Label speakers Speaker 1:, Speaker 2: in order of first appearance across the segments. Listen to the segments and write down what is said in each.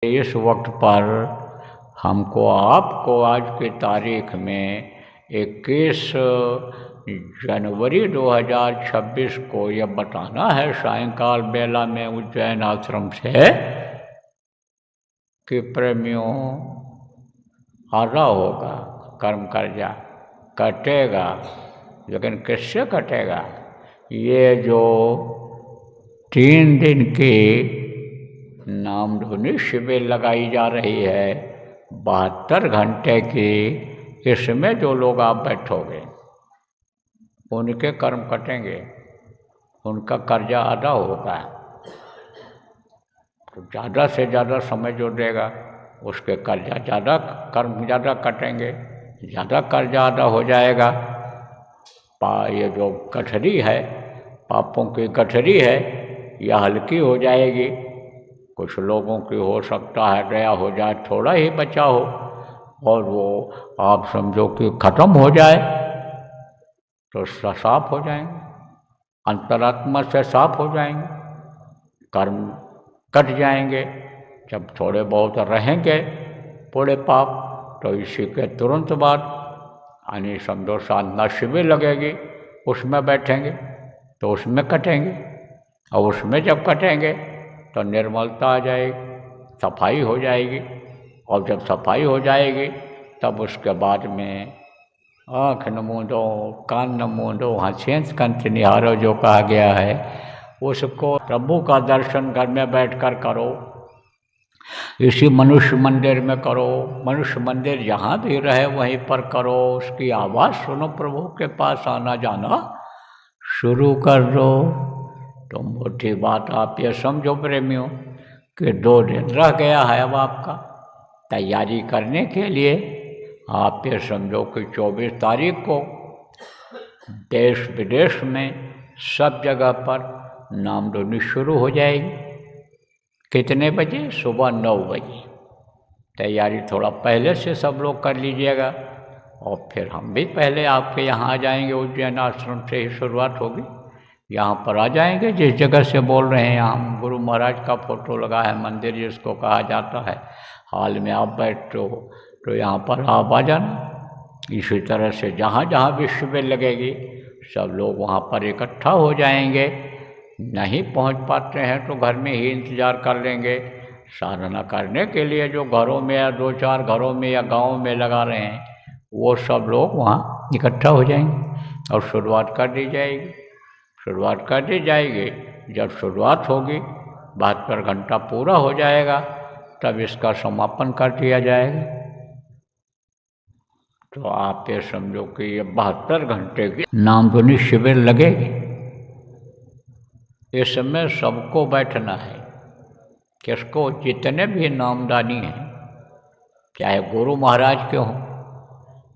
Speaker 1: इस वक्त पर हमको आपको आज की तारीख में 21 जनवरी 2026 को यह बताना है सायंकाल बेला में उज्जैन आश्रम से कि प्रेमियों आधा होगा, कर्म कर्जा कटेगा, लेकिन किससे कटेगा? ये जो 3 दिन की नामधुनी शिविर लगाई जा रही है 72 घंटे की, इसमें जो लोग आप बैठोगे उनके कर्म कटेंगे, उनका कर्जा अदा होगा। तो ज़्यादा से ज़्यादा समय जो देगा उसके कर्जा ज़्यादा, कर्म ज़्यादा कटेंगे, ज़्यादा कर्जा अदा हो जाएगा। ये जो गठरी है, पापों की गठरी है, यह हल्की हो जाएगी। कुछ लोगों की हो सकता है गया हो जाए, थोड़ा ही बचा हो, और वो आप समझो कि ख़त्म हो जाए तो साफ हो जाएंगे, अंतरात्मा से साफ हो जाएंगे, कर्म कट जाएंगे। जब थोड़े बहुत रहेंगे पूरे पाप, तो इसी के तुरंत बाद यानी समझो साधना शिविर लगेगी, उसमें बैठेंगे तो उसमें कटेंगे, और उसमें जब कटेंगे तो निर्मलता आ जाएगी, सफाई हो जाएगी। और जब सफाई हो जाएगी तब उसके बाद में आँख न मूंदो, कान न मूंदो, हंसेंस कंठ निहारो जो कहा गया है, उसको प्रभु का दर्शन घर में बैठकर करो, इसी मनुष्य मंदिर में करो। मनुष्य मंदिर जहाँ भी रहे वहीं पर करो, उसकी आवाज़ सुनो, प्रभु के पास आना जाना शुरू कर दो। तो मोटी बात आप ये समझो प्रेमियों कि 2 दिन रह गया है अब आपका तैयारी करने के लिए। आप ये समझो कि 24 तारीख को देश विदेश में सब जगह पर नामधुनी शुरू हो जाएगी। कितने बजे? सुबह 9 बजे। तैयारी थोड़ा पहले से सब लोग कर लीजिएगा, और फिर हम भी पहले आपके यहाँ आ जाएंगे। उज्जैन आश्रम से ही शुरुआत होगी, यहाँ पर आ जाएंगे। जिस जगह से बोल रहे हैं, यहाँ गुरु महाराज का फोटो लगा है, मंदिर जिसको कहा जाता है, हाल में आप बैठते हो तो यहाँ पर आप आ जाना। इसी तरह से जहाँ जहाँ भी शिविर लगेगी सब लोग वहाँ पर इकट्ठा हो जाएंगे। नहीं पहुँच पाते हैं तो घर में ही इंतज़ार कर लेंगे। साधना करने के लिए जो घरों में या 2-4 घरों में या गाँव में लगा रहे हैं, वो सब लोग वहाँ इकट्ठा हो जाएंगे और शुरुआत कर दी जाएगी। शुरुआत कर दी जाएगी। जब शुरुआत होगी 72 घंटा पूरा हो जाएगा, तब इसका समापन कर दिया जाएगा। तो आप ये समझो कि ये 72 घंटे की नामधुनी शिविर लगेगी। इसमें सबको बैठना है। किसको? जितने भी नामदानी हैं, चाहे गुरु महाराज के हों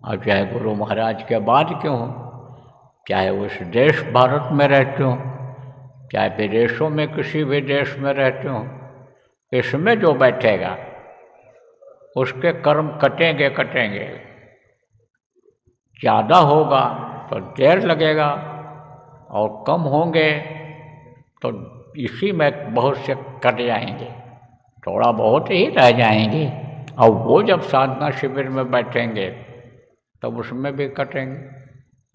Speaker 1: और चाहे गुरु महाराज के बाद के हों, चाहे उस देश भारत में रहते हों, चाहे विदेशों में किसी भी देश में रहते हों, इसमें जो बैठेगा उसके कर्म कटेंगे कटेंगे। ज़्यादा होगा तो देर लगेगा, और कम होंगे तो इसी में बहुत से कट जाएंगे, थोड़ा बहुत ही रह जाएंगे। और वो जब साधना शिविर में बैठेंगे तब उसमें भी कटेंगे,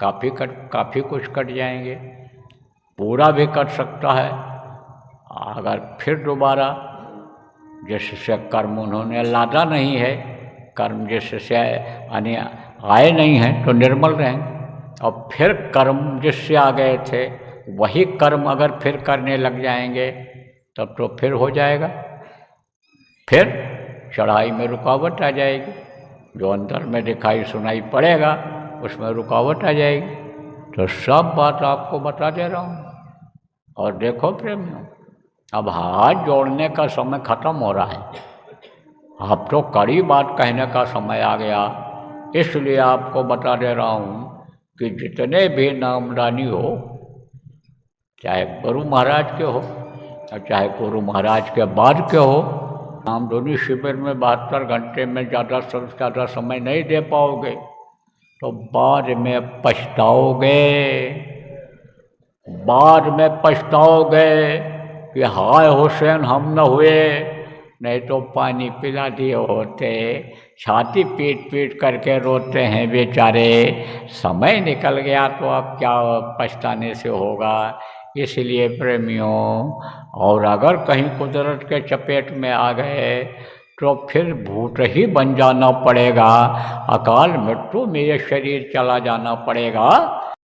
Speaker 1: काफ़ी कुछ कट जाएंगे, पूरा भी कट सकता है। अगर फिर दोबारा जिससे कर्म उन्होंने लादा नहीं है, कर्म जिससे यानी आए नहीं हैं, तो निर्मल रहेंगे। और फिर कर्म जिससे आ गए थे वही कर्म अगर फिर करने लग जाएंगे तब तो फिर हो जाएगा, फिर चढ़ाई में रुकावट आ जाएगी। जो अंदर में दिखाई सुनाई पड़ेगा उसमें रुकावट आ जाएगी। तो सब बात आपको बता दे रहा हूँ। और देखो प्रेमियों, अब हाथ जोड़ने का समय खत्म हो रहा है। अब तो कड़ी बात कहने का समय आ गया, इसलिए आपको बता दे रहा हूँ कि जितने भी नामदानी हो, चाहे गुरु महाराज के हो और चाहे गुरु महाराज के बाद के हो, नामधुनी शिविर में 72 घंटे में ज़्यादा से ज़्यादा समय नहीं दे पाओगे तो बाद में पछताओगे। बाद में पछताओगे कि हाय हुसैन हम न हुए, नहीं तो पानी पिला दिए होते। छाती पीट पीट करके रोते हैं बेचारे। समय निकल गया तो अब क्या पछताने से होगा। इसलिए प्रेमियों, और अगर कहीं कुदरत के चपेट में आ गए तो फिर भूत ही बन जाना पड़ेगा, अकाल मृत्यु में ये शरीर चला जाना पड़ेगा।